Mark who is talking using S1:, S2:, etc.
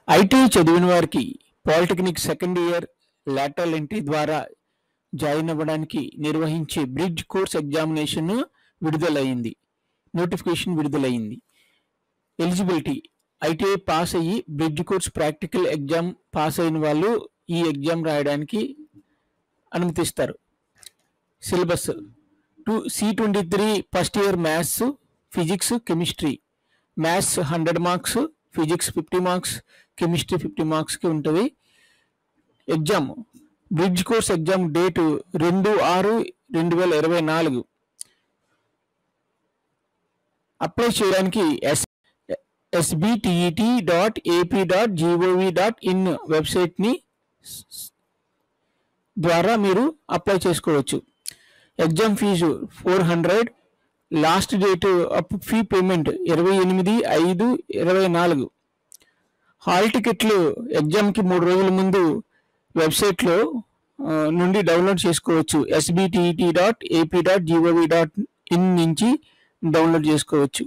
S1: IT చదివిన వారికి polytechnic second year lateral entry ద్వారా జాయిన్ అవ్వడానికి నిర్వహించే బ్రిడ్జ్ కోర్స్ ఎగ్జామినేషన్ నోటిఫికేషన్ విడుదలైంది. ఎలిజిబిలిటీ: ఐటీఐ పాస్ అయ్యి bridge course practical exam pass అయిన వాళ్ళు ఈ ఎగ్జామ్ రాయడానికి అనుమతిస్తారు. Syllabus: C23 first year maths, physics, chemistry. Maths 100 marks, physics 50 marks, chemistry 50 మార్క్స్కి ఉంటుంది. Exam bridge course exam date 2/6/2024. Apply చేయడానికి sbtet.ap.gov.in వెబ్సైట్ని ద్వారా మీరు అప్లై చేసుకోవచ్చు. Exam fees 400. Last date fee payment 28/5/24. Hall టికెట్లు ఎగ్జామ్కి 3 రోజుల ముందు వెబ్సైట్లో నుండి డౌన్లోడ్ చేసుకోవచ్చు. sbtet.ap.gov.in నుంచి డౌన్లోడ్ చేసుకోవచ్చు.